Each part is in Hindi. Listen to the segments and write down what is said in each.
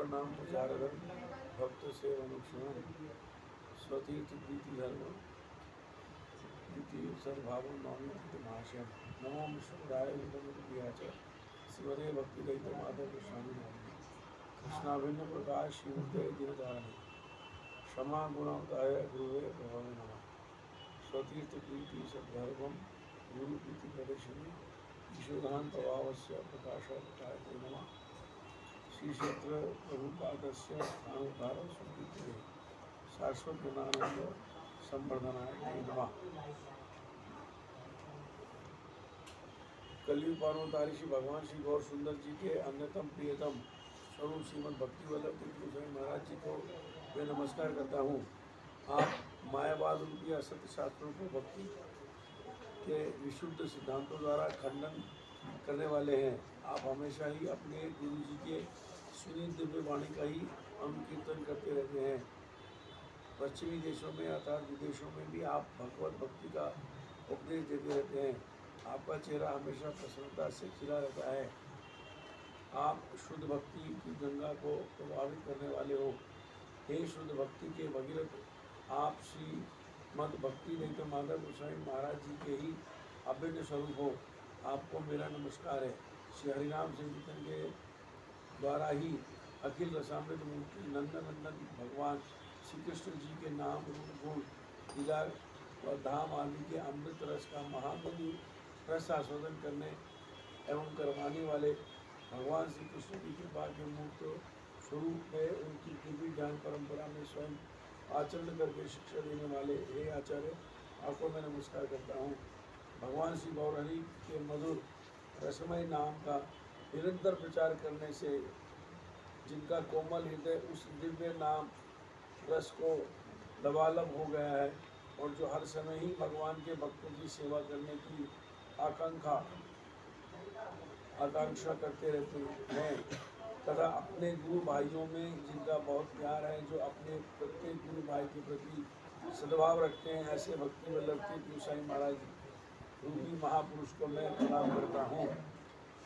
गौर नाम प्रचारधर भक्त से अनुक्षण स्वतीर्थ प्रीति धर्म द्वितीय सद्भाव नवमी महाशय नमो विष्णुराय विद्याच शिवरे भक्ति रहित माधव स्वामी नामी कृष्णाभिन्न प्रकाश शिवते गिरधारणे क्षमा गुणावताय गुरुवे प्रभवे नमः स्वतीर्थ प्रीति सद्धर्मम गुरु प्रीति प्रदर्शनी ईशोधान प्रभावस्य प्रकाशाय नमः श्री क्षेत्र प्रभुपादस्य स्थानोद्धार सुकृति शाश्वत ज्ञानानंद संवर्धनाय नमः। कलयुग पावनोद्धारी श्री भगवान श्री गौर सुंदर जी के अन्यतम प्रियतम स्वरूप श्रीमद भक्ति वल्लभ तीर्थ गोस्वामी महाराज जी को मैं नमस्कार करता हूँ। आप मायावाद रूपी असत्य शास्त्रों को भक्ति के विशुद्ध सिद्धांतों द्वारा खंडन करने वाले हैं। आप हमेशा ही अपने गुरु जी के सुनी दिव्य वाणी का ही अनुकीर्तन करते रहते हैं। पश्चिमी देशों में अर्थात विदेशों में भी आप भगवत भक्ति का उपदेश देते रहते हैं। आपका चेहरा हमेशा प्रसन्नता से खिला रहता है। आप शुद्ध भक्ति की गंगा को प्रभावित करने वाले हो। हे शुद्ध भक्ति के भगीरथ, आप श्रीमद भक्ति रहित माधव गोस्वामी महाराज जी के ही अभिन्न स्वरूप हो। आपको मेरा नमस्कार है। श्री हरिनाम संकीर्तन के द्वारा ही अखिल रसामृत मूर्ति नंदनंदन भगवान श्री कृष्ण जी के नाम रूप गुण लीला और धाम आदि के अमृत रस का महामधुर रस आस्वादन करने एवं करवाने वाले भगवान श्री कृष्ण की कृपा के मूर्त स्वरूप है। उनकी दिव्य ज्ञान परंपरा में स्वयं आचरण करके शिक्षा देने वाले हे आचार्य, आपको मैं नमस्कार करता हूँ। भगवान श्री गौरहरि के मधुर रसमय नाम का निरंतर प्रचार करने से जिनका कोमल हृदय उस दिव्य नाम रस को लबालब हो गया है और जो हर समय ही भगवान के भक्तों की सेवा करने की आकांक्षा करते रहते हैं तथा अपने गुरु भाइयों में जिनका बहुत प्यार है, जो अपने प्रत्येक गुरु भाई के प्रति सद्भाव रखते हैं, ऐसे भक्ति वल्लभ तीर्थ गोस्वामी महाराज रूपी महापुरुष को मैं प्रणाम करता हूँ।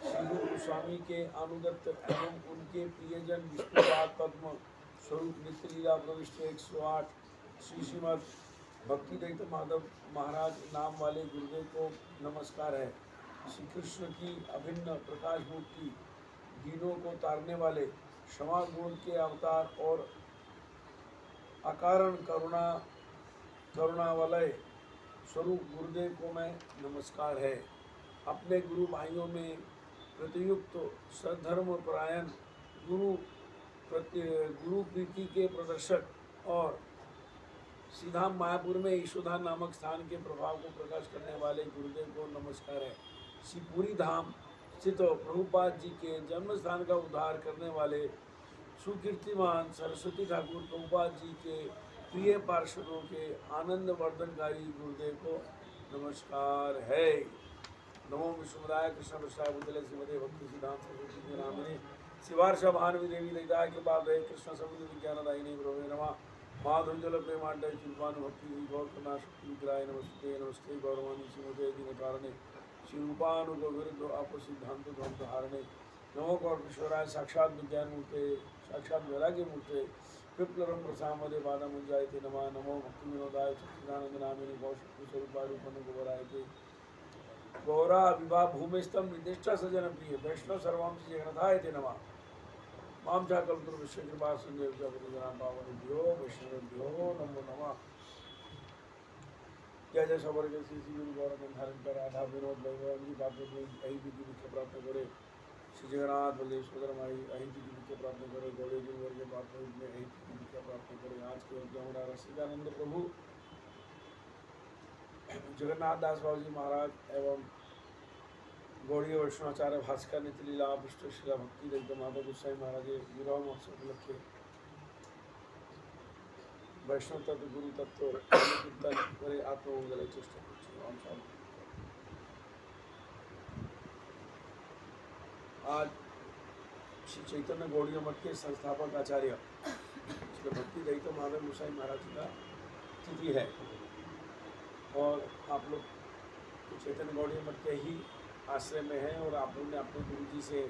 श्री गुरु गोस्वामी के अनुगत एवं उनके प्रियजन विष्णुपाद पद्म स्वरूप नित्य लीला प्रविष्ट 108 श्री श्रीमद भक्ति रहित माधव महाराज नाम वाले गुरुदेव को नमस्कार है। श्री कृष्ण की अभिन्न प्रकाश मूर्ति, दीनों को तारने वाले क्षमा गुण के अवतार और अकारण करुणावलय स्वरूप गुरुदेव को मैं नमस्कार है। अपने गुरु भाइयों में प्रतियुक्त सद्धर्म परायण गुरु प्रीति के प्रदर्शक और सीधाम मायापुर में ईशोधाम नामक स्थान के प्रभाव को प्रकाश करने वाले गुरुदेव को नमस्कार है। शिवपुरी धाम स्थित प्रभुपाद जी के जन्म स्थान का उद्धार करने वाले सुकीर्तिमान सरस्वती ठाकुर प्रभुपाद जी के प्रिय पार्षदों के आनंद वर्धनकारी गुरुदेव को नमस्कार है। नमो विष्णुराय कृष्ण प्रसाद बुद्धले श्रीमते भक्ति सिद्धांत सरस्वती के नामिने शिवार्षा भानवी देवी ललिता कृपा दे कृष्ण समुद्र विज्ञानदायिनी ब्रह्मे नमः माधुर्जल प्रेमांड भक्ति गौर करुणा शक्ति विग्रहाय नमस्ते नमस्ते गौरवाणी श्रीमते दिन कारणे श्री रूपानुग विरुद्ध आप सिद्धांत ध्वंस हारणे नमो गौर किशोराय साक्षात विज्ञान मूर्ते साक्षात वैराग्य मूर्ते विप्लवम प्रसामदे बाधा मुंजायते नमः नमो भक्ति विनोदाय सच्चिदानंद नामिनी गौ शक्ति स्वरूपाय रूपन गोवरायते गौरा विभा भूमिस्तम निर्दिष्टा सजन प्रिय वैष्णव सर्वांश जगन्नाथायते नमः माम चाकल्पुर विश्व कृपा संजय जगन्नाथ पावनेभ्यो वैष्णवेभ्यो नमो नमः। जय जय सवर्ग श्री श्री गुरु गौरव धारण कर राधा विनोद वैभव जी बात में अहि जी की मुख्य प्राप्त करे श्री जगन्नाथ बलदेव सोदर माई अहि जी की मुख्य प्राप्त करे गौड़े जी वर्ग प्राप्त में अहि जी की मुख्य प्राप्त करे। आज के उद्यम हमारा रसिकानंद प्रभु जगन्नाथ दास बाबू जी महाराज एवं गौड़ीय वैष्णवाचार्य भास्कर नित्य लीला विष्णु शिला भक्ति रहित माधव गोस्वामी महाराज विवाह महोत्सव उपलक्षे वैष्णव तत्व गुरु तत्व कीर्तन करे आत्ममंगल चेष्टा करछी। आज श्री चैतन्य गौड़ीय मठ के संस्थापक आचार्य श्री भक्ति रहित माधव गोस्वामी महाराज जी का तिथि है और आप लोग चैतन्य गौड़ीय मठ के ही आश्रय में हैं और आप लोग ने अपने गुरु जी से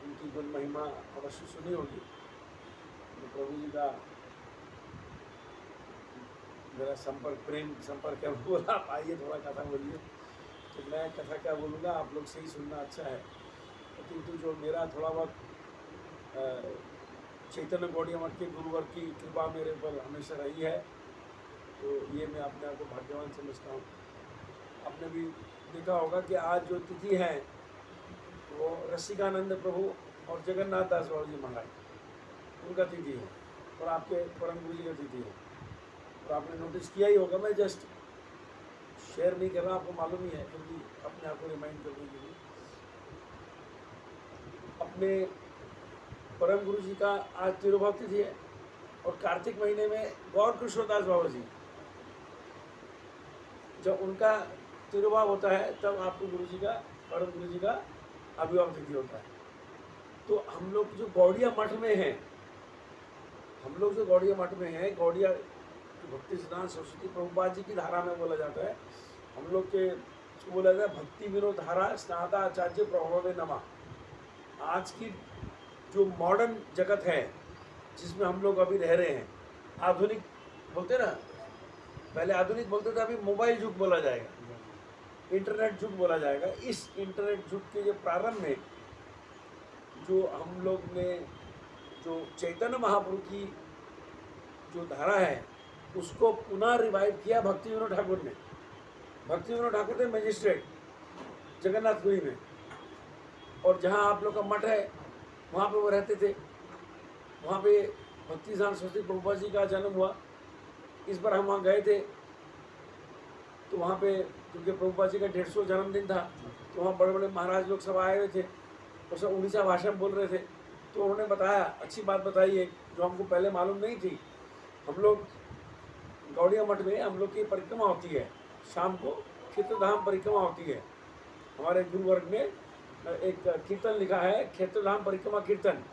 उनकी गुण महिमा अवश्य सुनी होगी। तो प्रभु जी का मेरा संपर्क, प्रेम संपर्क है, बोला आप आइए थोड़ा कथा बोलिए। तो मैं कथा क्या बोलूँगा, आप लोग से ही सुनना अच्छा है। किंतु जो मेरा थोड़ा बहुत चैतन्य गौड़िया मठ के गुरुवर की कृपा मेरे ऊपर हमेशा रही है, तो ये मैं अपने आप को भाग्यवान समझता हूँ। आपने भी देखा होगा कि आज जो तिथि है वो रसिकानंद प्रभु और जगन्नाथ दास बाबू जी महाराज उनका तिथि है, और आपके परम गुरु जी का तिथि है। और आपने नोटिस किया ही होगा, मैं जस्ट शेयर नहीं कर रहा, आपको मालूम ही है, फिर भी अपने आप को रिमाइंड करने के लिए। अपने परम गुरु जी का आज तिरुभाव तिथि है, और कार्तिक महीने में गौर कृष्णदास बाबा जी, जब उनका तिरुभाव होता है तब आपको गुरु जी का, परम गुरु जी का आविर्भाव तिथि होता है। तो हम लोग जो गौड़िया मठ में हैं, हम लोग जो गौड़िया मठ में हैं, गौड़िया भक्ति सिद्धांत सरस्वती प्रभुपाद जी की धारा में बोला जाता है, हम लोग के उसको बोला जाता है भक्ति विनोद धारा स्नाता आचार्य प्रभवे नमा। आज की जो मॉडर्न जगत है जिसमें हम लोग अभी रह रहे हैं, आधुनिक बोलते ना, पहले आधुनिक बोलते थे, अभी मोबाइल युग बोला जाएगा, इंटरनेट युग बोला जाएगा। इस इंटरनेट युग के जो प्रारंभ में जो हम लोग ने जो चैतन्य महाप्रभु की जो धारा है उसको पुनः रिवाइव किया भक्ति विनोद ठाकुर ने। भक्ति विनोद ठाकुर थे मजिस्ट्रेट जगन्नाथपुरी में, और जहाँ आप लोग का मठ है वहाँ पे वो रहते थे। वहाँ पे भक्ति सिद्धांत सरस्वती प्रभुपाद जी का जन्म हुआ। इस बार हम वहाँ गए थे, तो वहाँ पे क्योंकि प्रभुपाद जी का 150 जन्मदिन था, तो वहाँ बड़े बड़े महाराज लोग सब आए हुए थे और सब उड़ीसा भाषा में बोल रहे थे। तो उन्होंने बताया, अच्छी बात बताई है जो हमको पहले मालूम नहीं थी। हम लोग गौड़िया मठ में हम लोग की परिक्रमा होती है, शाम को क्षेत्रधाम परिक्रमा होती है। हमारे गुरुवर्ग ने एक कीर्तन लिखा है, क्षेत्रधाम परिक्रमा कीर्तन।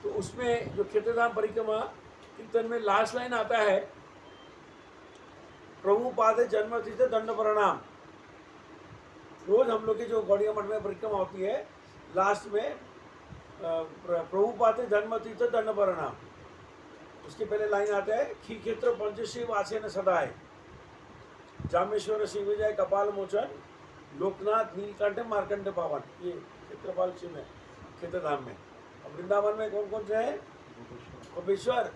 तो उसमें जो क्षेत्रधाम परिक्रमा कीर्तन में लास्ट लाइन आता है, प्रभुपाद जन्मतिथि दंड प्रणाम। रोज हम लोग की जो गौड़िया मठ में परिक्रमा होती है, लास्ट में प्रभुपाद जन्मतिथि दंड प्रणाम, उसके पहले लाइन आता है, खी क्षेत्र पंचशिव आसेन सदाए, जामेश्वर शिव विजय कपाल मोचन, लोकनाथ नीलकंठ मार्कंड पावन। ये क्षेत्रपाल शिव है क्षेत्रधाम में। और वृंदावन में कौन कौन से हैं? गोपेश्वर,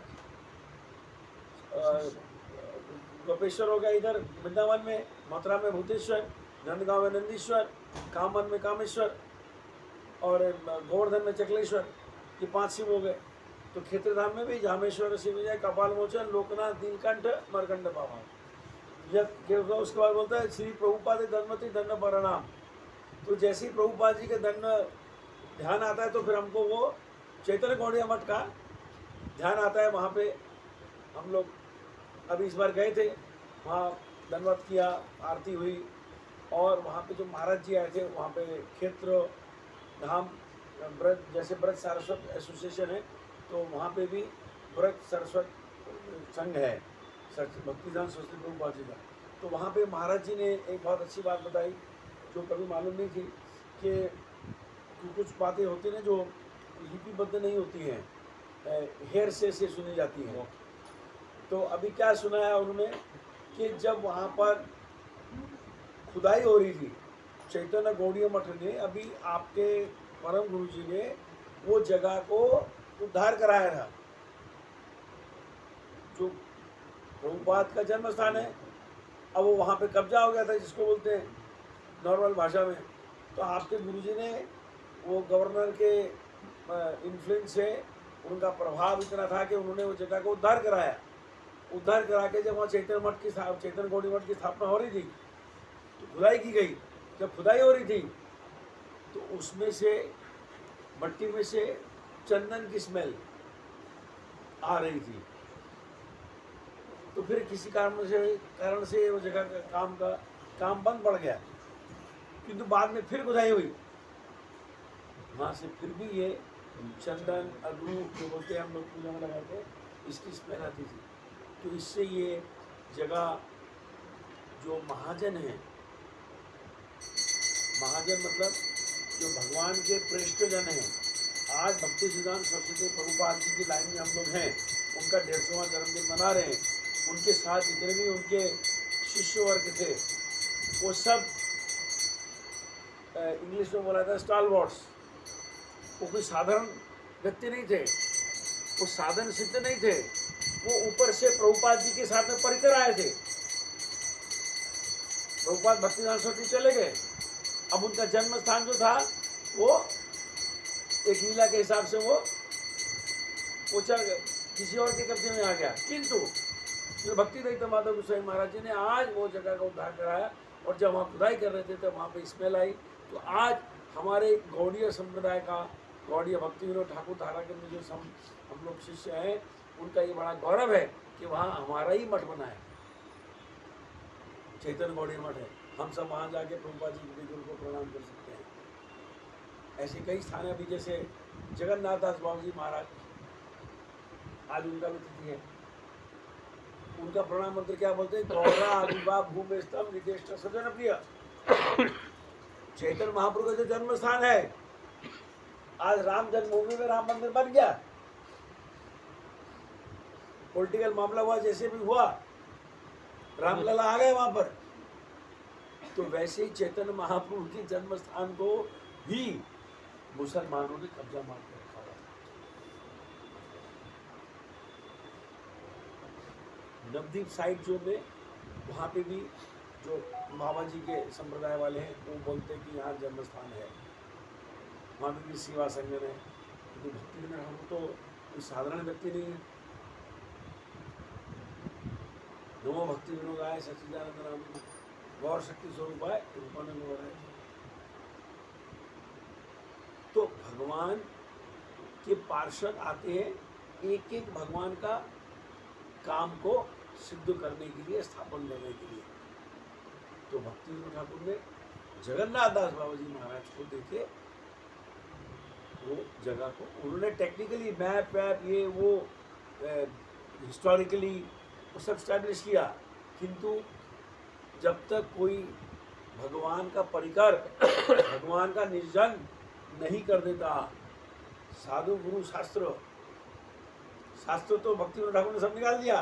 गोपेश्वर हो गया इधर वृंदावन में, मथुरा में भूतेश्वर, नंदगांव में नंदीश्वर, कामन में कामेश्वर, और गोवर्धन में चकलेश्वर। ये 5 शिव हो गए। तो क्षेत्रधाम में भी जामेश्वर शिव विजय कपाल मोचन, लोकनाथ नीलकंठ मरकंड पावन। जब उसके बाद बोलता है श्री प्रभुपाद दंडमति दंड प्रणाम। तो जैसे ही प्रभुपाद जी के दंड ध्यान आता है तो फिर हमको वो चैतन्य गौड़िया मठ का ध्यान आता है। वहाँ पे हम लोग अभी इस बार गए थे, वहाँ दंडवत किया, आरती हुई, और वहाँ पे जो महाराज जी आए थे वहाँ पे क्षेत्र धाम ब्रज, जैसे ब्रज सारस्वत एसोसिएशन है तो वहाँ पे भी ब्रज सरस्वत संघ है, भक्ति सिद्धांत सरस्वती प्रभुपाद जी का। तो वहाँ पे महाराज जी ने एक बहुत अच्छी बात बताई जो कभी मालूम नहीं थी, कि कुछ बातें होती हैं जो लिपिबद्ध नहीं होती हैं, हेयर से सुनी जाती हैं। तो अभी क्या सुनाया उन्होंने कि जब वहाँ पर खुदाई हो रही थी, चैतन्य गौड़िया मठ ने, अभी आपके परम गुरु जी ने वो जगह को उद्धार कराया था, जो प्रभुपाद का जन्म स्थान है। अब वो वहाँ पे कब्जा हो गया था, जिसको बोलते हैं नॉर्मल भाषा में। तो आपके गुरुजी ने वो गवर्नर के इन्फ्लुएंस से, उनका प्रभाव इतना था कि उन्होंने वो जगह को उद्धार कराया। उद्धार करा के जब वहाँ चैतन्य गौड़ी मठ की स्थापना हो रही थी तो खुदाई की गई। जब खुदाई हो रही थी तो उसमें से, मट्टी में से चंदन की स्मेल आ रही थी। तो फिर किसी कारण से वो जगह का काम बंद पड़ गया, किंतु बाद में फिर खुदाई हुई, वहाँ से फिर भी ये चंदन अगरू जो बोलते हैं हम लोग पूजा में लगाते हैं, इसकी स्मेल आती थी। तो इससे ये जगह जो महाजन है, महाजन मतलब जो भगवान के प्रेष्ठजन हैं, आज भक्ति सिद्धांत सरस्वती प्रभुपाद जी की लाइन में हम लोग हैं, उनका 150वां जन्मदिन मना रहे हैं। उनके साथ जितने भी उनके शिष्य वर्ग थे वो सब इंग्लिश में बोला था स्टालवर्ड्स। वो कोई साधारण व्यक्ति नहीं थे, वो साधन सिद्ध नहीं थे, वो ऊपर से प्रभुपाद जी के साथ में पढ़कर आए थे। प्रभुपाद भक्तिदान सरस्वती चले गए, अब उनका जन्म स्थान जो था वो एक लीला के हिसाब से वो चल किसी और के कब्जे में आ गया। किंतु भक्ति दत्त माधव गोसाई महाराज जी ने आज वो जगह का उद्धार कराया। और जब वहाँ खुदाई कर रहे थे तो वहाँ पे स्मेल आई। तो आज हमारे गौड़ीय संप्रदाय का, गौड़ीय भक्ति विनोद ठाकुर धारा के में जो हम लोग शिष्य हैं, उनका ये बड़ा गौरव है कि वहाँ हमारा ही मठ बना है, चैतन्य गौड़ीय मठ है। हम सब वहाँ जाके प्रभुपाद जी के गुरु को प्रणाम कर सकते हैं। ऐसे कई स्थान अभी जैसे जगन्नाथ दास बाबू जी महाराज, आज उनका भी तिथि है। उनका प्रणाम मंत्र क्या बोलते हैं? गौरा आदिवा भूमि स्तंभ निदेष्ट सजन प्रिय। चैतन्य महाप्रभु का जो जन्म स्थान है, आज राम जन्मभूमि में राम मंदिर बन गया। पॉलिटिकल मामला हुआ, जैसे भी हुआ, रामलला आ गए वहां पर। तो वैसे ही चैतन्य महाप्रभु के जन्म स्थान को भी मुसलमानों ने कब्जा मार के रखा हुआ। नवदीप साइड जो में, वहाँ पे भी जो बाबा जी के संप्रदाय वाले हैं वो बोलते हैं कि यहाँ जन्म स्थान है। वहाँ भी सेवा संगम है। तो भक्ति में हम तो कोई साधारण व्यक्ति नहीं है। नमो भक्ति विनोदाय सच्चिदानंद नाम गौर शक्ति स्वरूपाय रूपानंद गौराय। तो भगवान के पार्षद आते हैं एक एक भगवान का काम को सिद्ध करने के लिए, स्थापन करने के लिए। तो भक्ति विनोद ठाकुर ने जगन्नाथ दास बाबा जी महाराज को देखे वो जगह को, उन्होंने टेक्निकली मैप वैप ये वो हिस्टोरिकली वो सब स्टैब्लिश किया। किंतु जब तक कोई भगवान का परिकर, भगवान का निर्जन नहीं कर देता, साधु गुरु शास्त्र तो भक्ति विनोद ठाकुर ने सब निकाल दिया।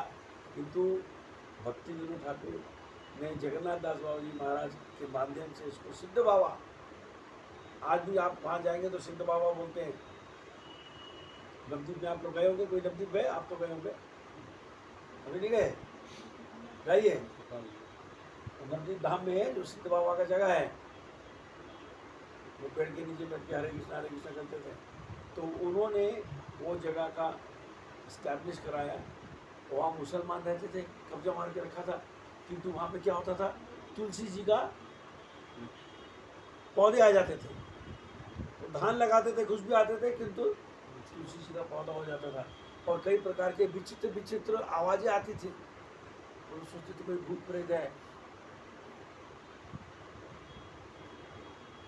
किंतु भक्ति विनोद ठाकुर ने जगन्नाथ दास बाबा जी महाराज के माध्यम से इसको सिद्ध बाबा, आज भी आप वहाँ जाएंगे तो सिद्ध बाबा बोलते हैं। नवदीप में आप लोग गए होंगे, कोई नवदीप गए? आप तो गए होंगे, अभी नहीं गए? जाइए, नवदीप धाम में है जो सिद्ध बाबा का जगह है। वो पेड़ के नीचे बैठ के हरे कृष्णा करते थे। तो उन्होंने वो जगह का इस्टेब्लिश कराया। वहाँ मुसलमान रहते थे, कब्जा मार के रखा था। किंतु वहाँ पे क्या होता था, तुलसी जी का पौधे आ जाते थे। तो धान लगाते थे, खुशबू आते थे, किंतु तुलसी जी का पौधा हो जाता था। और कई प्रकार के विचित्र आवाजें आती थी। तो सोचते थे कोई भूत प्रेत है।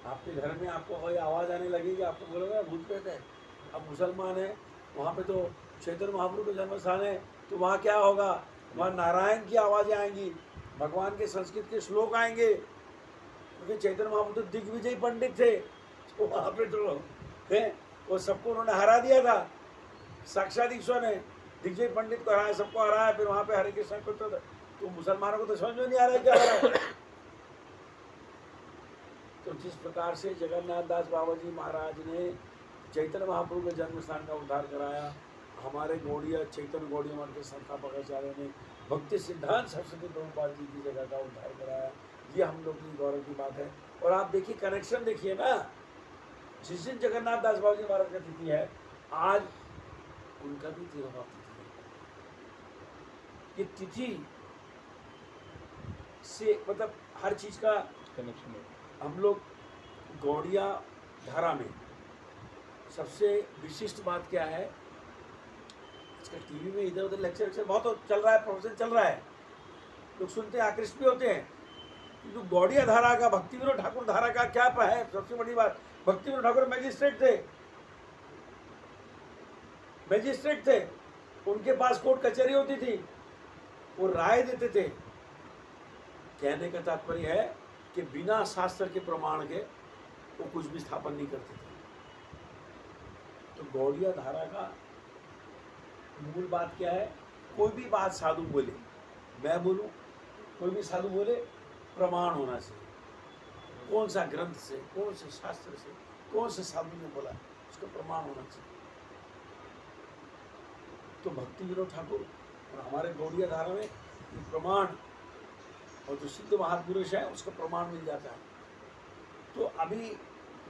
आपके घर में आपको कोई आवाज़ आने लगेगी, आपको बोलोगे भूत प्रेत है। अब मुसलमान है, वहाँ पे तो चैतन्य महाप्रभु का जन्म स्थान है, तो वहाँ क्या होगा? वहाँ नारायण की आवाज़ें आएंगी, भगवान के संस्कृत के श्लोक आएंगे। क्योंकि चैतन्य महाप्रभु तो दिग्विजय पंडित थे, तो वहाँ पे तो है वो सबको उन्होंने हरा दिया था। साक्षात ईश्वर ने दिग्विजय पंडित को हराया, सबको हराया, फिर वहाँ पे हरे कृष्ण करता था। तो मुसलमानों को तो समझ में नहीं आ रहा है क्या हो रहा है। तो जिस प्रकार से जगन्नाथ दास बाबा जी महाराज ने चैतन्य महाप्रभु के जन्म स्थान का उद्धार कराया, हमारे गौड़िया चैतन्य गौड़िया मठ के संस्थापक आचार्य ने भक्ति सिद्धांत सरस्वती प्रभुपाद जी की जगह का उद्धार कराया। ये हम लोग की गौरव की बात है। और आप देखिए, कनेक्शन देखिए ना, जिस दिन जगन्नाथ दास बाबा जी महाराज का तिथि है, आज उनका भी तिरुभाव तिथि है। ये तिथि से मतलब हर चीज का कनेक्शन है। हम लोग गौड़िया धारा में सबसे विशिष्ट बात क्या है, इसका टीवी में इधर उधर लेक्चर बहुत चल रहा है, प्रोफेसर चल रहा है, लोग सुनते हैं, आकृष्ट भी होते हैं। तो गौड़िया धारा का, भक्ति विनोद ठाकुर धारा का क्या है सबसे बड़ी बात? भक्ति विनोद ठाकुर मैजिस्ट्रेट थे, उनके पास कोर्ट कचहरी होती थी, वो राय देते थे। कहने का तात्पर्य है कि बिना शास्त्र के प्रमाण के वो कुछ भी स्थापन नहीं करते थे। तो गौड़िया धारा का मूल बात क्या है? कोई भी बात साधु बोले, मैं बोलूं, कोई भी साधु बोले, प्रमाण होना चाहिए। कौन सा ग्रंथ से, कौन से शास्त्र से, कौन से साधु ने बोला, उसका प्रमाण होना चाहिए। तो भक्ति विनोद ठाकुर और हमारे गौड़िया धारा में ये प्रमाण और जो सिद्ध महापुरुष है उसका प्रमाण मिल जाता है। तो अभी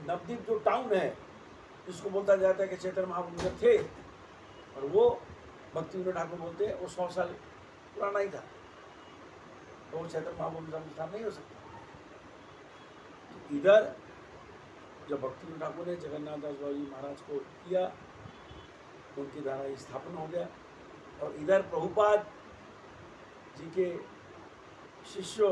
नवद्वीप जो टाउन है, इसको बोलता जाता है कि चैतन्य महाप्रभु थे, और वो भक्ति विनोद ठाकुर बोलते हैं वो 100 साल पुराना ही था, तो वो चैतन्य महाप्रभु का स्थान नहीं हो सकता। तो इधर जब भक्ति विनोद ठाकुर ने जगन्नाथ दास बाबू जी महाराज को किया, उनकी द्वारा स्थापना हो गया। और इधर प्रभुपाद जी के शिष्य,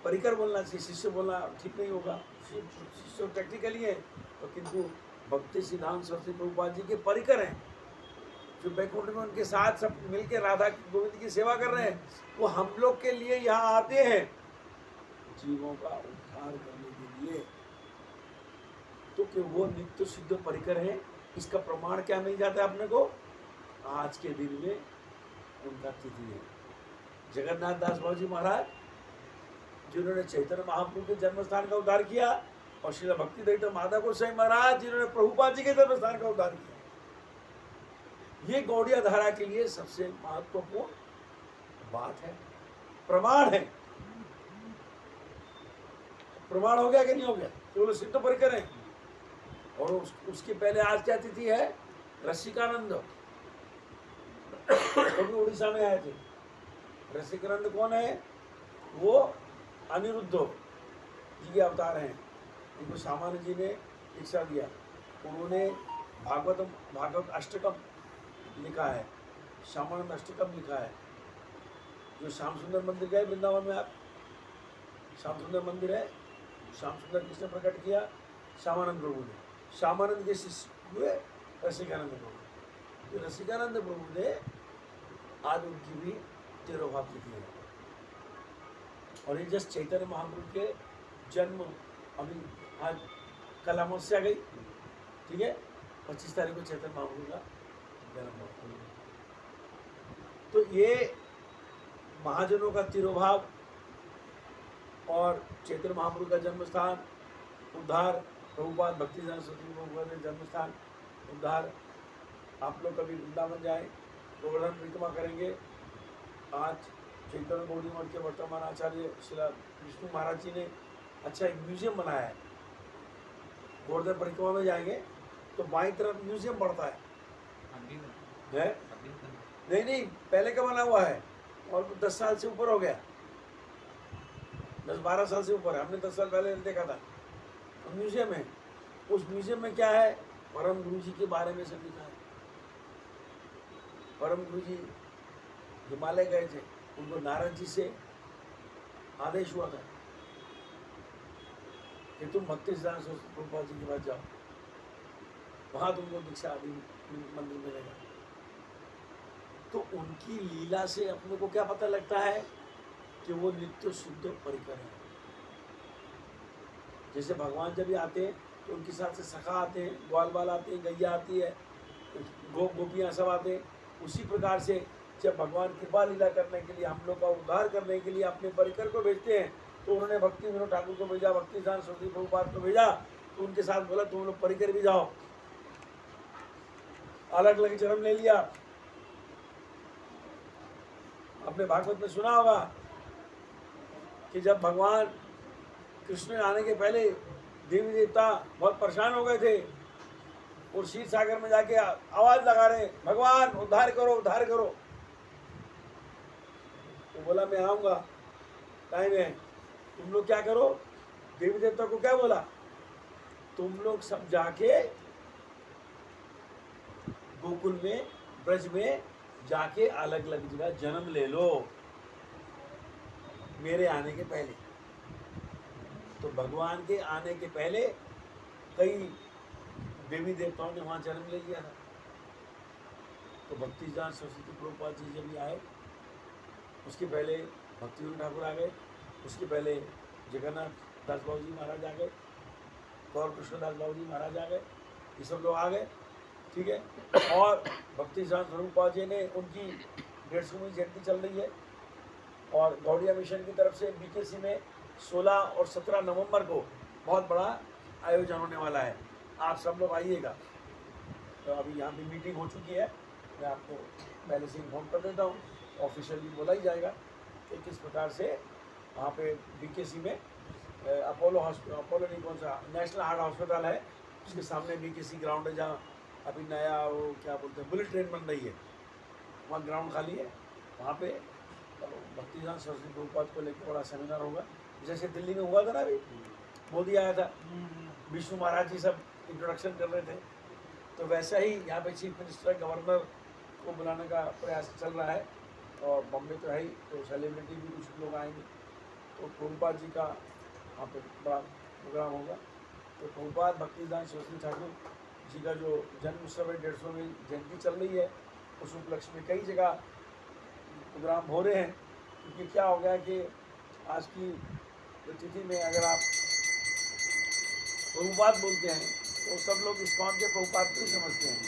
परिकर बोलना चाहिए, शिष्य बोलना ठीक नहीं होगा, शिष्य टेक्निकली है, तो किंतु भक्ति सिद्धांत सरस्वती प्रभुपाद जी के परिकर हैं, जो बैकुंठ में उनके साथ सब मिलकर राधा गोविंद की सेवा कर रहे हैं। वो हम लोग के लिए यहाँ आते हैं जीवों का उद्धार करने के लिए। तो कि वो नित्य सिद्ध परिकर है, इसका प्रमाण क्या मिल जाता है अपने को? आज के दिन में उनका तिथि है। जगन्नाथ दास बाबू जी महाराज जिन्होंने चैतन्य महाप्रभु के जन्म स्थान का उद्धार किया, और श्रील भक्ति दत्त माधव गोसाई महाराज जिन्होंने प्रभुपाद जी के जन्म स्थान का उद्धार किया। ये गौड़िया धारा के लिए सबसे महत्वपूर्ण बात है, प्रमाण है। प्रमाण हो गया कि नहीं हो गया? तो वो सिद्ध परिकर है। और उसके पहले आज क्या तिथि है? रसिकानंद, वो भी उड़ीसा में आए थे। रसिकानंद कौन है? वो अनिरुद्ध जी के अवतार हैं। उनको सामान्य जी ने दीक्षा दिया। उन्होंने भागवत अष्टकम लिखा है, श्यामानंद अष्टकम लिखा है। जो श्याम सुंदर मंदिर गए वृंदावन में, आप श्याम सुंदर मंदिर है, श्याम सुंदर किसने प्रकट किया? श्यामानंद प्रभु ने। श्यामानंद के शिष्य हुए रसिकानंद प्रभु। तो रसिकानंद प्रभु ने आज उनकी भी तिरोभाव तिथि है। और ये जस्ट चैतन्य महाप्रभु के जन्म, अभी आज कल अमावस्या गई, ठीक है, 25 तारीख को चैतन्य महाप्रभु का जन्म हुआ। तो ये महाजनों का तिरोभाव और चैतन्य महाप्रभु का जन्म स्थान, उद्धार, प्रभुपाद भक्ति सरस्वती प्रभुपाद के जन्म स्थान, उद्धार। आप लोग कभी वृंदावन जाए, गोवर्धन परिक्रमा करेंगे। आज चैतन्य गौड़ी मठ के वर्तमान आचार्य श्री विष्णु महाराज जी ने अच्छा एक म्यूजियम बनाया है। गोवर्धन परिक्रमा में जाएंगे तो बाईं तरफ म्यूजियम बढ़ता है। नहीं, पहले का बना हुआ है, और 10 साल से ऊपर हो गया, 10-12 साल से ऊपर है। हमने 10 साल पहले देखा था। तो म्यूजियम है। उस म्यूजियम में क्या है? परम गुरु जी के बारे में सब लिखा है। परम गुरु जी हिमालय गए थे, उनको नारद जी से आदेश हुआ था कि तुम भक्ति सिद्धांत सरस्वती प्रभुपाद जी के पास जाओ, वहाँ तुमको दीक्षा आदि मंदिर मिलेगा। तो उनकी लीला से अपने को क्या पता लगता है कि वो नित्य शुद्ध परिकर है। जैसे भगवान जब भी आते हैं तो उनके साथ से सखा आते हैं, ग्वाल बाल आते हैं, गैया आती है, गोपियाँ सब आते हैं। उसी प्रकार से जब भगवान कृपा लीला करने के लिए, हम लोग का उद्धार करने के लिए अपने परिकर को भेजते हैं, तो उन्होंने भक्ति विनोद ठाकुर को भेजा, भक्ति सिद्धांत सरस्वती प्रभुपाद को भेजा। तो उनके साथ बोला तुम लोग परिकर भी जाओ। अलग अलग जन्म ले लिया। अपने भागवत में सुना होगा कि जब भगवान कृष्ण आने के पहले देवी देवता बहुत परेशान हो गए थे और क्षीर सागर में जाके आवाज लगा रहे, भगवान उद्धार करो, उद्धार करो। तो बोला मैं आऊंगा, टाइम है, तुम लोग क्या करो। देवी देवता को क्या बोला? तुम लोग सब जाके गोकुल में, ब्रज में जाके अलग अलग जगह जन्म ले लो मेरे आने के पहले। तो भगवान के आने के पहले कई देवी देवताओं ने वहाँ जन्म ले लिया था। तो भक्ति सिद्धांत सरस्वती प्रभुपाद जी जब भी आए, उसके पहले भक्ति विनोद ठाकुर आ गए, उसके पहले जगन्नाथ दास बाबू जी महाराज आ गए, गौर कृष्णदास बाबू जी महाराज आ गए, ये सब लोग आ गए। ठीक है। और भक्ति सिद्धांत स्वरूपपाद जी ने उनकी 150वीं जयंती चल रही है, और गौड़िया मिशन की तरफ से बीकेसी में 16 और 17 नवंबर को बहुत बड़ा आयोजन होने वाला है। आप सब लोग आइएगा। तो अभी यहाँ पे मीटिंग हो चुकी है, मैं आपको पहले से इन्फॉर्म कर देता हूँ, ऑफिशियली बोला ही जाएगा कि किस प्रकार से वहाँ पे बीकेसी में अपोलो नहीं, कौन सा नेशनल हार्ट हॉस्पिटल है उसके सामने बीकेसी ग्राउंड है, जहाँ अभी नया वो क्या बोलते हैं बुलेट ट्रेन बन रही है, वहाँ ग्राउंड खाली है। वहाँ पे भक्ति सिद्धांत सरस्वती प्रभुपाद को लेकर बड़ा सेमिनार होगा, जैसे दिल्ली में हुआ था ना, अभी मोदी आया था, विष्णु महाराज जी सब इंट्रोडक्शन कर रहे थे, तो वैसा ही यहाँ पे चीफ मिनिस्टर गवर्नर को बुलाने का प्रयास चल रहा है। और बॉम्बे तो है ही, तो सेलिब्रिटी भी कुछ लोग आएंगे, तो प्रभुपाद जी का वहाँ पे बड़ा प्रोग्राम होगा। तो प्रभुपाद भक्ति सिद्धांत सरस्वती ठाकुर जी का जो जन्म उत्सव है 150वीं जयंती चल रही है, उस उपलक्ष्य में कई जगह प्रोग्राम हो रहे हैं। क्योंकि क्या हो गया कि आज की तिथि में अगर आप प्रभुपाद बोलते हैं तो सब लोग इस्कॉन के प्रभुपाद को ही समझते हैं।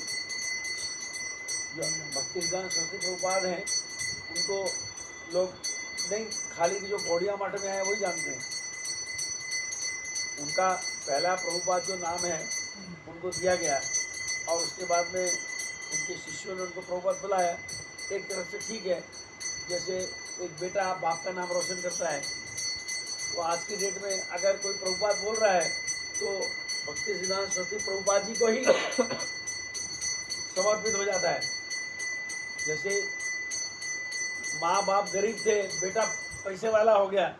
जो भक्ति सिद्धांत सरस्वती प्रभुपाद हैं उनको लोग नहीं, खाली जो गौड़िया मठ में है वही जानते हैं। उनका पहला प्रभुपाद जो नाम है उनको दिया गया, और उसके बाद में उनके शिष्यों ने उनको प्रभुपाद बुलाया। एक तरफ से ठीक है, जैसे एक बेटा बाप का नाम रोशन करता है, तो आज की डेट में अगर कोई प्रभुपाद बोल रहा है तो भक्ति सिद्धांत सरस्वती प्रभुपाद जी को ही समर्पित हो जाता है। जैसे माँ बाप गरीब थे, बेटा पैसे वाला हो गया।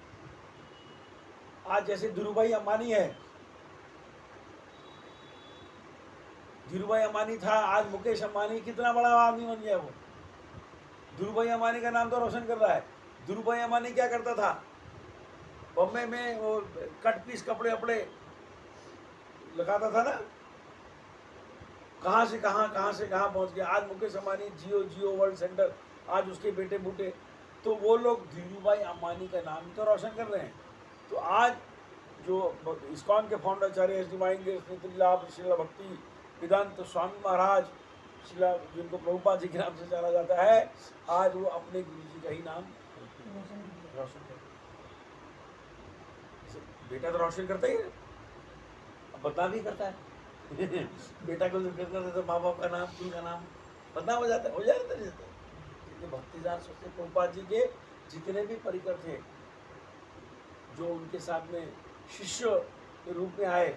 आज जैसे धीरूभाई अंबानी है, धीरूभाई अंबानी था, आज मुकेश अंबानी कितना बड़ा आदमी बन गया। वो धीरूभाई अंबानी का नाम तो रोशन कर रहा है। धीरूभाई अंबानी क्या करता था, बॉम्बे में वो कट पीस कपड़े लगाता था ना, कहाँ से कहाँ पहुँच गया। आज मुकेश अंबानी जियो वर्ल्ड सेंटर, आज उसके बेटे बूटे, तो वो लोग धीरूभाई अंबानी का नाम तो रोशन कर रहे हैं। तो आज जो इस्कॉन के फाउंडर आचार्य एस डी माइंगे, श्रीला भक्ति वेदांत स्वामी महाराज, शिला जिनको प्रभुपाद जी के नाम से जाना जाता है, आज वो अपने गुरु जी का ही नाम रोशन कर। बेटा तो रोशन करता ही है, अब बदनाम भी करता है बेटा को जिक्र करते तो माँ बाप का नाम, कुल का नाम बदनाम हो जाता है, हो जाता है। भक्ति सिद्धांत सरस्वती प्रभुपाद जी के जितने भी परिकर थे, जो उनके साथ में शिष्य के रूप में आए,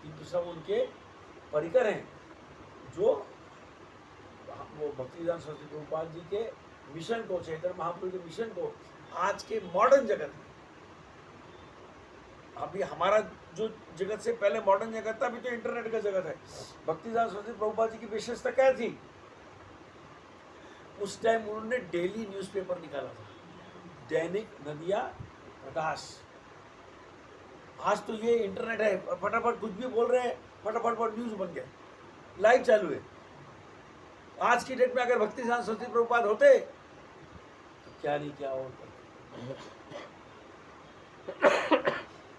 किंतु सब उनके परिकर हैं, जो वो भक्ति सिद्धांत सरस्वती प्रभुपाद जी के मिशन को, चैतन्य महाप्रभु के मिशन को आज के मॉडर्न जगत में, अभी हमारा जो जगत से पहले मॉडर्न जगत था, अभी तो इंटरनेट का जगत है। भक्ति सिद्धांत सरस्वती प्रभुपाद जी की विशेषता क्या थी, उस टाइम उन्होंने डेली न्यूज़पेपर निकाला था, दैनिक नदिया प्रकाश। आज तो ये इंटरनेट है, फटाफट कुछ भी बोल रहे हैं, फटाफट न्यूज़ बन गया, लाइव चालू है। आज की डेट में अगर भक्ति सिद्धांत सरस्वती प्रभुपाद होते तो क्या नहीं क्या और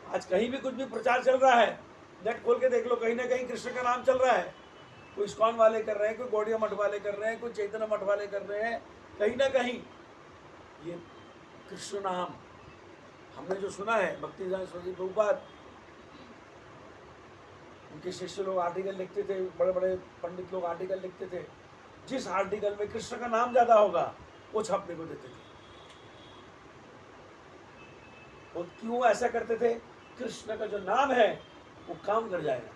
आज कहीं भी कुछ भी प्रचार चल रहा है, नेट खोल के देख लो, कहीं ना कहीं कृष्ण का नाम चल रहा है। कोई इस्कॉन वाले कर रहे हैं, कोई गौड़िया मठ वाले कर रहे हैं, कोई चैतन्य मठ वाले कर रहे हैं, कहीं ना कहीं ये कृष्ण नाम हमने जो सुना है। भक्ति सिद्धांत सरस्वती प्रभुपाद, उनके शिष्य लोग आर्टिकल लिखते थे, बड़े बड़े पंडित लोग आर्टिकल लिखते थे, जिस आर्टिकल में कृष्ण का नाम ज्यादा होगा वो छापने को देते थे। और क्यों ऐसा करते थे, कृष्ण का जो नाम है वो काम कर जाएगा।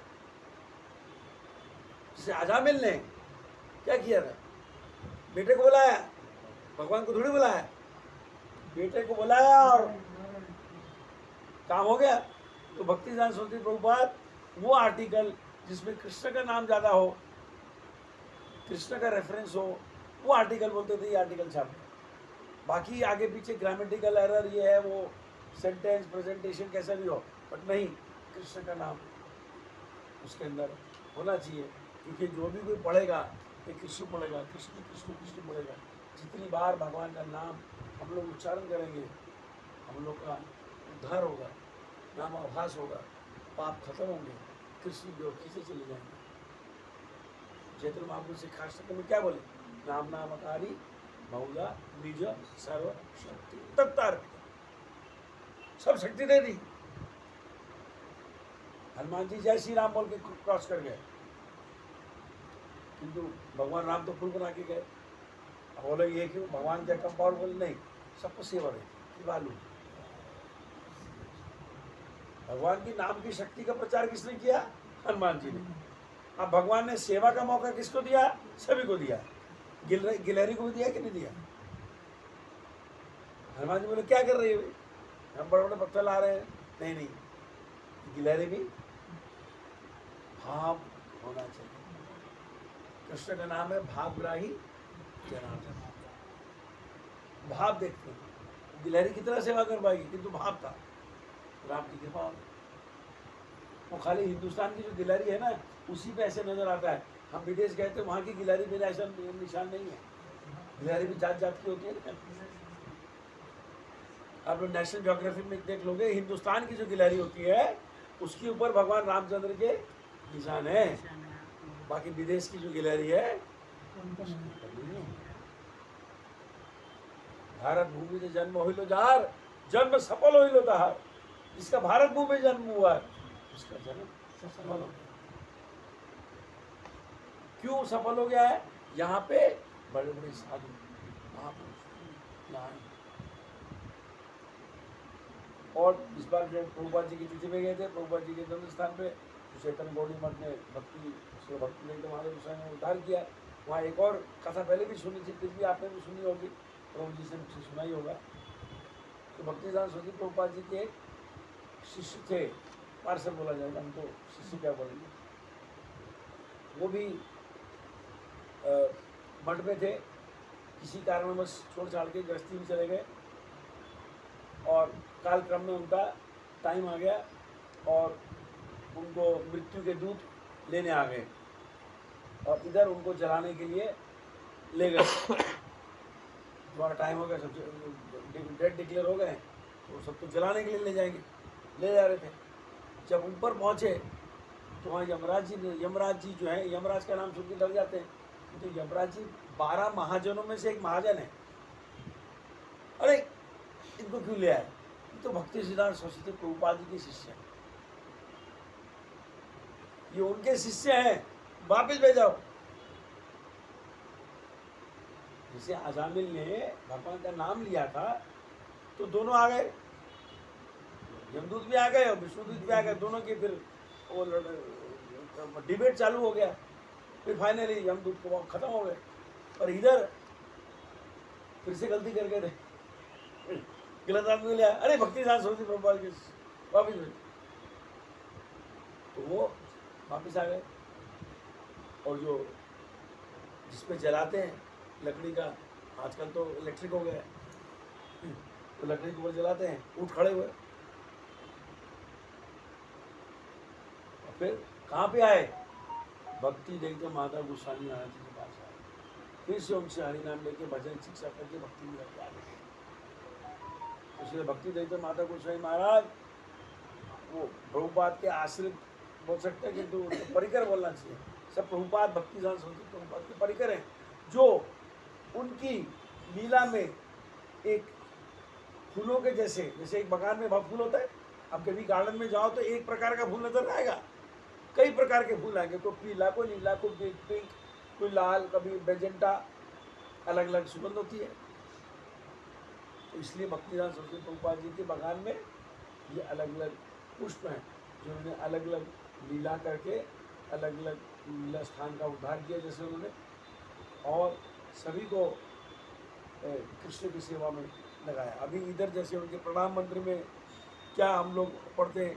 जैसे आजामिल ने क्या किया था, बेटे को बुलाया, भगवान को थोड़ी बुलाया, बेटे को बुलाया और काम हो गया। तो भक्ति सिद्धांत सरस्वती प्रभुपाद वो आर्टिकल जिसमें कृष्ण का नाम ज्यादा हो, कृष्ण का रेफरेंस हो, वो आर्टिकल बोलते थे ये आर्टिकल छाप। बाकी आगे पीछे ग्रामेटिकल एरर ये है, वो सेंटेंस प्रेजेंटेशन कैसा भी हो, बट नहीं, कृष्ण का नाम उसके अंदर होना चाहिए। क्योंकि जो भी कोई पढ़ेगा ये कृष्ण पढ़ेगा, कृष्ण कृष्ण कृष्ण पढ़ेगा। जितनी बार भगवान का नाम हम लोग उच्चारण करेंगे, हम लोग का उद्धार होगा, नाम आभास होगा, पाप खत्म होंगे, कृष्ण की ओर खींचे चले जाएंगे। चैतन्य महाप्रभु से खास में क्या बोले? नाम नामकारी बहुधा निज सर्व शक्ति तत्तार्पित, सब शक्ति दे दी। हनुमान जी जय श्री राम बोल के क्रॉस कर गए, किंतु भगवान राम तो फूल बना के गए। अब बोले ये क्यों? भगवान क्या कम पावरफुल? नहीं, सबको सेवा रही मालूम। भगवान की नाम की शक्ति का प्रचार किसने किया? हनुमान जी ने। अब भगवान ने सेवा का मौका किसको दिया? सभी को दिया। गिलहरी को भी दिया कि नहीं दिया? हनुमान जी बोले क्या कर रही है? हम बड़े बड़े पत्थर ला रहे हैं। नहीं नहीं, गिलहरी भी भाव होना चाहिए। कृष्ण का नाम है भावग्राही जनार्दन। भाव देखते हैं, गिलहरी कितना सेवा कर पाएगी, किंतु भाव था। राम की कृपा। वो खाली हिंदुस्तान की जो गिलहरी है ना, उसी पे ऐसे नजर आता है। हम विदेश गए थे, वहाँ की गिलहरी में ऐसा निशान नहीं है। गिलहरी भी जात जात की होती है ना। आप लोग नेशनल ज्योग्राफी में देख लोगे, हिंदुस्तान की जो गिलहरी होती है उसके ऊपर भगवान रामचंद्र के निशान है। बाकी विदेश की जो गिलहरी है, भारत भूमि से जन्म होइलो जार, जन्म सफल होइलो तहार। जिसका भारत भूमि में जन्म हुआ है उसका जन्म सफल हो गया। क्यों सफल हो गया है? यहाँ पे बड़े बड़े साधु महापुरुष। और इस बार जो प्रभुपाद जी की तिथि में गए थे, प्रभुपाद जी के जन्म स्थान पे चैतन्य गौड़ी मठ में भक्ति महादेव गोसाई ने उद्धार किया। वहाँ एक और कथा पहले भी सुनी थी, फिर भी आपने भी सुनी होगी, प्रभु जी से मुझसे सुना ही होगा। तो भक्तिदान सरस्वती प्रभुपाद जी के एक शिष्य थे, पार्षद बोला जाएगा उनको, शिष्य क्या बोलेंगे। वो भी मठ में थे, किसी कारणवश छोड़ छाड़ के गृहस्थी में चले गए और काल क्रम में उनका टाइम आ गया और उनको मृत्यु के दूत लेने आ गए और इधर उनको जलाने के लिए ले गए। तुम्हारा टाइम हो गया, सब डेट डिक्लेयर हो गए, तो सब तो जलाने के लिए ले जाएंगे, ले जा रहे थे। जब ऊपर पहुँचे तो वहाँ यमराज जी जो है, यमराज का नाम सुन के डर जाते हैं। तो यमराज जी 12 महाजनों में से एक महाजन है। अरे इनको क्यों ले आए? तो भक्ति सिद्धांत सरस्वती प्रभुपाद जी के शिष्य हैं, ये उनके शिष्य हैं, वापिस भेजाओ। जैसे अजामिल ने भगवान का नाम लिया था तो दोनों आ गए, यमदूत भी आ गए और विष्णुदूत भी आ गए। दोनों की फिर वो डिबेट चालू हो गया। फिर फाइनली यमदूत को खत्म हो गए। और इधर फिर से गलती कर गए थे, गलत आदमी लिया। अरे भक्ति सिद्धांत सरस्वती प्रभुपाद के वापिस भेज। तो वो वापिस आ गए और जो जिसपे जलाते हैं लकड़ी का, आजकल तो इलेक्ट्रिक हो गया है, तो लकड़ी के ऊपर जलाते हैं, उठ खड़े हुए। और फिर कहाँ पे आए? भक्ति देखते माता गोस्वामी महाराज जी के पास आए। फिर से उनसे हरि नाम लेके भजन शिक्षा करके भक्ति में लग गए। इसलिए भक्ति देखते माता गोस्वामी महाराज वो प्रभुपाद के आश्रित बोल सकते हैं, किंतु उनको परिकर बोलना चाहिए। सब प्रभुपाद भक्ति सिद्धांत सरस्वती प्रभुपाद के परिकर हैं, जो उनकी लीला में एक फूलों के जैसे एक बगान में बहुत फूल होता है, अब कभी गार्डन में जाओ तो एक प्रकार का फूल नजर आएगा, कई प्रकार के फूल आएंगे, कोई पीला, कोई नीला, कोई पिंक, कोई लाल, कभी बेजेंटा, अलग अलग सुगंध होती है। तो इसलिए भक्तिदान सरस्वती प्रभुपाद जी के बगान में ये अलग अलग पुष्प हैं, जिन्होंने अलग अलग लीला करके अलग अलग लीला स्थान का उद्धार किया जैसे उन्होंने, और सभी को कृष्ण की सेवा में लगाया। अभी इधर जैसे उनके प्रणाम मंत्र में क्या हम लोग पढ़ते हैं,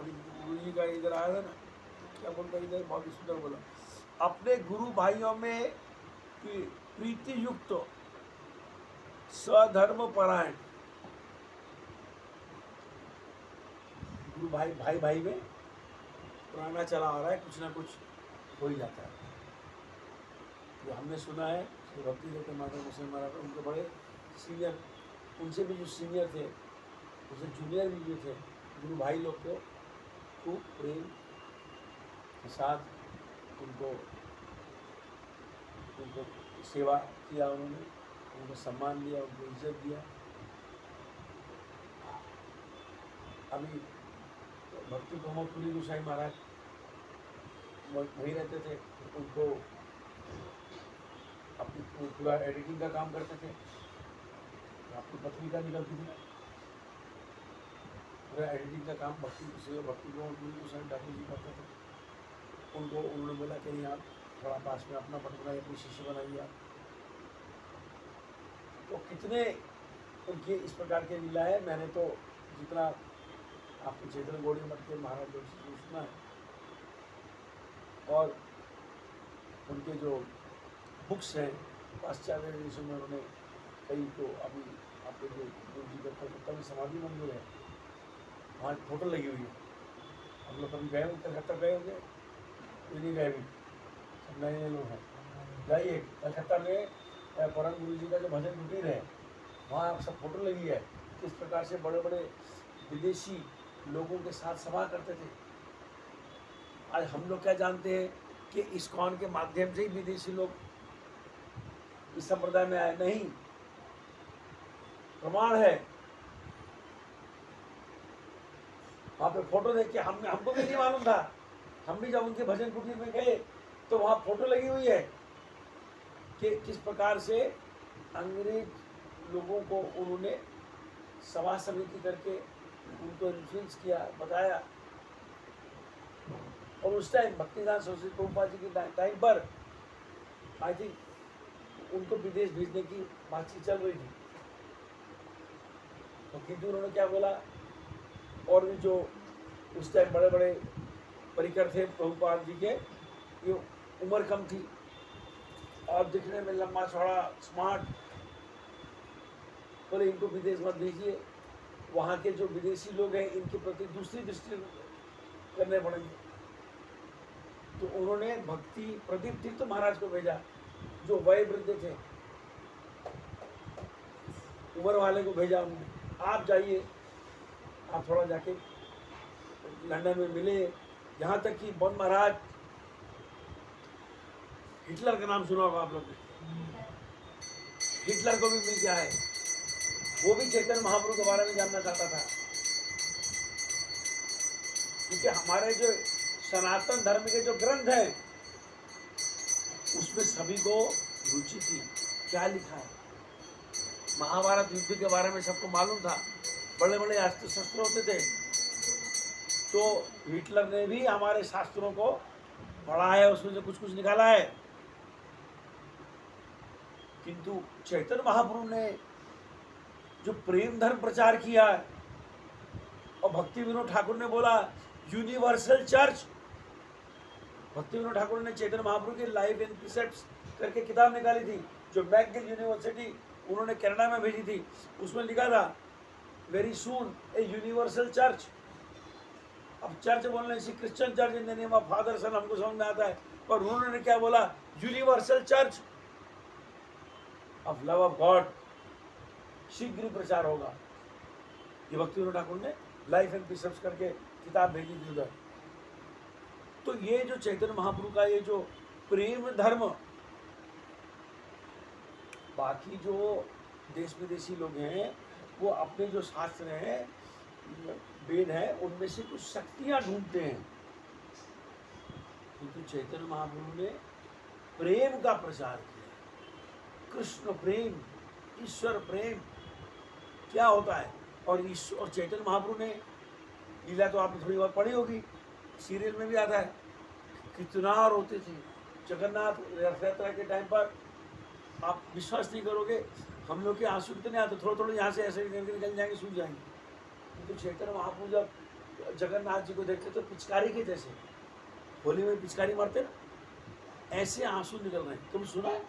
अभी गुरु जी का इधर आया था ना, क्या बोलता है इधर, बहुत ही सुंदर बोला, अपने गुरु भाइयों में प्रीति युक्त स्वधर्म परायण। गुरु भाई में पुराना चला आ रहा है, कुछ ना कुछ हो ही जाता है। जो हमने सुना है भक्ति देते माता गोस्वामी महाराज, उनके बड़े सीनियर, उनसे भी जो सीनियर थे, उनसे जूनियर भी जो थे, गुरु भाई लोग को खूब प्रेम के साथ उनको उनको सेवा किया, उन्होंने उनको सम्मान दिया, उनको इज्जत दिया। अभी भक्ति प्रमोद पुरी गोसाई महाराज वहीं रहते थे, उनको अपनी पूरा एडिटिंग का काम करते थे, अपनी पत्रिका निकलती थी, पूरा एडिटिंग का काम भक्ति प्रमोद पुरी गोसाई ठाकुर जी करते थे। उनको उन्होंने बोला कि नहीं, आप थोड़ा पास में अपना पट बनाइए, अपनी शिष्य बनाइए आप। तो कितने उनके इस प्रकार के लीला है। मैंने तो जितना आपको चैतन्य गौड़ीय मठ के महाराज जी से सुना है, और उनके जो बुक्स हैं पाश्चात्य देशों में, उन्होंने कई तो अभी आपके जो गुरु जी का कलकत्ता में समाधि मंदिर है, वहाँ फोटो लगी हुई है। हम लोग कभी गए होंगे, कलकत्ता गए होंगे, कोई नहीं गए भी, सब नए नए लोग हैं। जाइए कलकत्ता में परम गुरु जी का जो भजन कुटीर है, वहाँ सब फोटो लगी है, किस प्रकार से बड़े बड़े विदेशी लोगों के साथ सभा करते थे। आज हम लोग क्या जानते हैं कि इस्कॉन के माध्यम से ही विदेशी लोग इस संप्रदाय में आए, नहीं, प्रमाण है। वहाँ पे फोटो देख के हमको भी नहीं मालूम था, हम भी जब उनके भजन कुटीर में गए तो वहाँ फोटो लगी हुई है कि किस प्रकार से अंग्रेज लोगों को उन्होंने सभा समिति करके उनको इन्फ्लुएंस किया, बताया। और उस टाइम भक्तिदान सरस्वती प्रभुपाद जी के टाइम पर आई थिंक उनको विदेश भेजने की बातचीत चल रही थी। तो किंतु उन्होंने क्या बोला, और भी जो उस टाइम बड़े बड़े परिकर थे प्रभुपाद जी के, ये उम्र कम थी और दिखने में लंबा चौड़ा स्मार्ट, बोले इनको विदेश मत भेजिए, वहाँ के जो विदेशी लोग हैं इनके प्रति दूसरी दृष्टि करने पड़ेंगे। तो उन्होंने भक्ति प्रदीप तीर्थ महाराज को भेजा, जो वयोवृद्ध थे, उम्र वाले को भेजा उन्होंने, आप जाइए, आप थोड़ा जाके लंदन में मिले। यहाँ तक कि बन महाराज, हिटलर का नाम सुना होगा आप लोग ने, हिटलर को भी मिल के आए, वो भी चैतन्य महाप्रभु के बारे में जानना चाहता था। क्योंकि हमारे जो सनातन धर्म के जो ग्रंथ हैं उसमें सभी को रुचि थी, क्या लिखा है। महाभारत युद्ध के बारे में सबको मालूम था, बड़े बड़े अस्त्र शस्त्र होते थे। तो हिटलर ने भी हमारे शास्त्रों को पढ़ा है, उसमें से कुछ कुछ निकाला है। किंतु चैतन्य महाप्रभु ने जो प्रेम धर्म प्रचार किया, और भक्ति विनोद ठाकुर ने बोला यूनिवर्सल चर्च। भक्ति विनोद ठाकुर ने चैतन्य महाप्रभु की लाइफ एंड प्रिसेप्ट्स करके किताब निकाली थी, जो मैकगिल यूनिवर्सिटी उन्होंने कनाडा में भेजी थी। उसमें लिखा था very soon a universal church. अब चर्च बोलने से Christian church in the name of father son हमको समझ में आता है, पर उन्होंने क्या बोला, universal church of love of God, शीघ्र प्रचार होगा। ये भक्ति विनोद ठाकुर ने लाइफ एंड प्रिसेप्ट्स करके किताब भेजी थी उधर। तो ये जो चैतन्य महाप्रभु का ये जो प्रेम धर्म, बाकी जो देश विदेशी लोग हैं वो अपने जो शास्त्र हैं, वेद है, उनमें से कुछ शक्तियां ढूंढते हैं। किंतु चैतन्य महाप्रभु ने प्रेम का प्रचार किया, कृष्ण प्रेम, ईश्वर प्रेम क्या होता है। और ईश्वर और चैतन्य महाप्रभु ने लीला तो आपने थोड़ी बहुत पढ़ी होगी, सीरियल में भी आता है, कितना रोते थे जगन्नाथ रथ यात्रा के टाइम पर। आप विश्वास नहीं करोगे, हम लोग के आंसू कितने आते, थोड़े थोड़े यहाँ से ऐसे निकल जाएंगे, सूख जाएंगे। तो चैतन्य महाप्रभु जब जगन्नाथ जी को देखते तो पिचकारी के जैसे, होली में पिचकारी मारते ना, ऐसे आंसू निकल रहे हैं। तुम सुना है?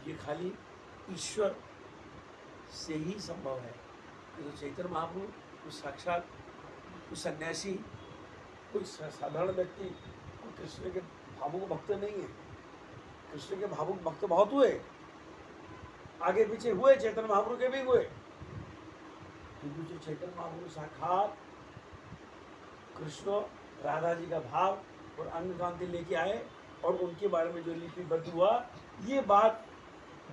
ये खाली ईश्वर से ही संभव है। तो चैतन्य महाप्रभु कोई साक्षात कोई सन्यासी, कोई साधारण व्यक्ति, कोई कृष्ण के भावुक भक्त नहीं है। कृष्ण के भावुक भक्त बहुत हुए, आगे पीछे हुए, चैतन्य महाप्रभु के भी हुए। क्योंकि जो चैतन्य महाप्रभु साक्षात कृष्ण राधा जी का भाव और अंग कांति लेके आए और उनके बारे में जो लिपिबद्ध हुआ, ये बात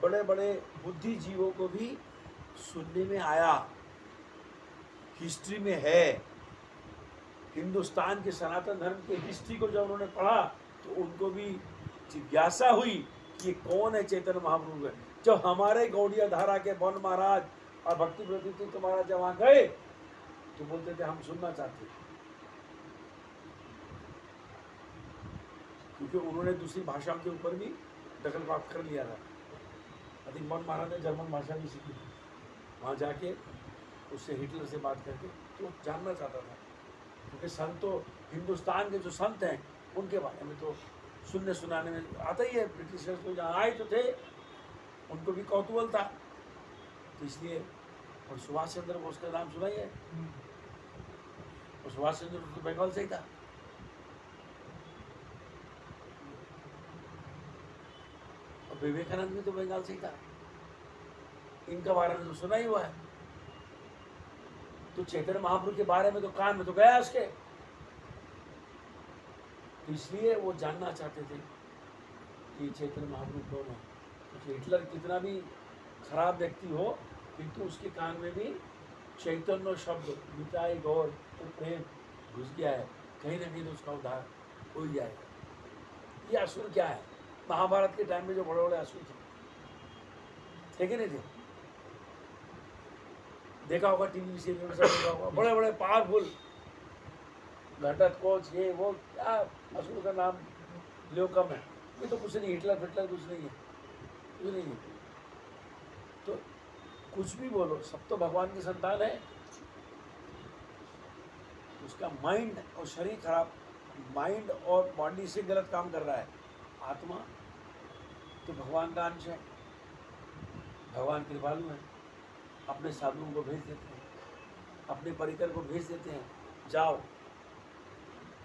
बड़े बड़े बुद्धिजीवों को भी सुनने में आया, हिस्ट्री में है। हिंदुस्तान के सनातन धर्म के हिस्ट्री को जब उन्होंने पढ़ा तो उनको भी जिज्ञासा हुई कि ये कौन है चैतन्य महाप्रभु है। जब हमारे गौड़िया धारा के वन महाराज और भक्ति प्रतीत महाराज जब वहाँ गए तो बोलते थे हम सुनना चाहते, क्योंकि उन्होंने दूसरी भाषाओं के ऊपर भी दखल प्राप्त कर लिया था। अधिक मन महाराज ने जर्मन भाषा भी सीखी, वहाँ जाके उससे हिटलर से बात करके तो जानना चाहता था, क्योंकि संत तो हिंदुस्तान के जो संत हैं उनके बारे में तो सुनने सुनाने में आता ही है। ब्रिटिशर्स तो जहाँ आए तो थे, उनको भी कौतूहल था, तो इसलिए। और सुभाष चंद्र बोस का नाम सुना ही है, और सुभाष चंद्र तो बंगाल से ही था। और विवेकानंद भी तो बंगाल से ही था, इनका बारे में तो सुना ही हुआ है। तो चैतन्य महाप्रभु के बारे में तो कान में तो गया उसके, तो इसलिए वो जानना चाहते थे कि चैतन्य महाप्रभु कौन है। तो हिटलर कितना भी खराब व्यक्ति हो, किंतु उसके कान में भी चैतन्य शब्द मिटाई गौर तो प्रेम घुस गया है, कहीं ना कहीं तो उसका उद्धार हो ही जाएगा। ये असुर क्या है, महाभारत के टाइम में जो बड़े बड़े असुर थे कि नहीं थे, देखा होगा टीवी सीरियल में, सब देखा होगा, बड़े बड़े पावरफुल घटक कोच ये वो, क्या असुर का नाम लो कम है। ये तो कुछ नहीं, हिटलर फिटलर कुछ नहीं है, कुछ नहीं है। तो कुछ भी बोलो, सब तो भगवान की संतान है। उसका माइंड और शरीर खराब, माइंड और बॉडी से गलत काम कर रहा है, आत्मा तो भगवान का अंश है। भगवान कृपालु है, अपने साधुओं को भेज देते हैं, अपने परिकर को भेज देते हैं, जाओ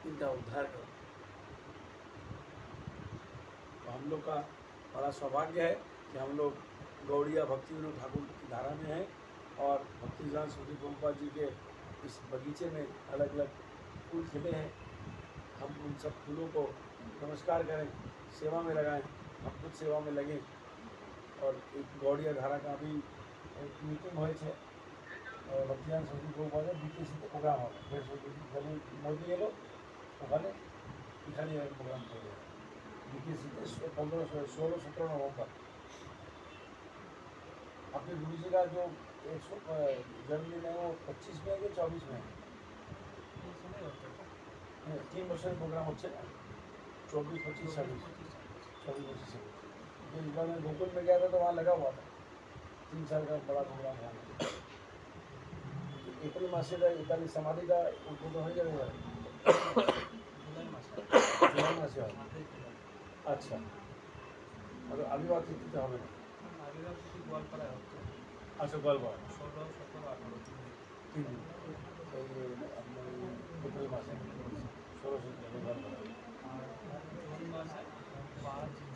इनका उद्धार करो। तो हम लोग का बड़ा सौभाग्य है कि हम लोग गौड़िया भक्ति विनोद ठाकुर की धारा में हैं, और भक्ति विद्वान श्री प्रभुपाद जी के इस बगीचे में अलग अलग फूल खिले हैं। हम उन सब फूलों को नमस्कार करें, सेवा में लगाएं, हम खुद सेवा में लगें। और एक गौड़िया धारा का भी एक मीटिंग हुई है, भक्तिदान श्री प्रभुपाद बीकेसी के प्रोग्राम होगा, मोदी लोग ওখানে এখানে प्रोग्राम करेंगे बीकेसी 15-16-17 नवंबर। अपने गुरु जी का जो 100 जन्मदिन है वो 25 में है कि 24 में है? 3 वर्ष प्रोग्राम होच्छे ना, 24, 25, 26। तो इस बार मैं गोकुल में गया था तो वहाँ लगा हुआ था, 3 साल का बड़ा प्रोग्राम हुआ। एप्रिल मासे का इताली समाधि का उनको तो हो जाएगा, जुलाई मासे है। अच्छा, मतलब अभिवाद तिथि तो हमें अच्छा गोलपाड़ा 3 दिन एप्रिल मासे 16 गोलपाड़ा।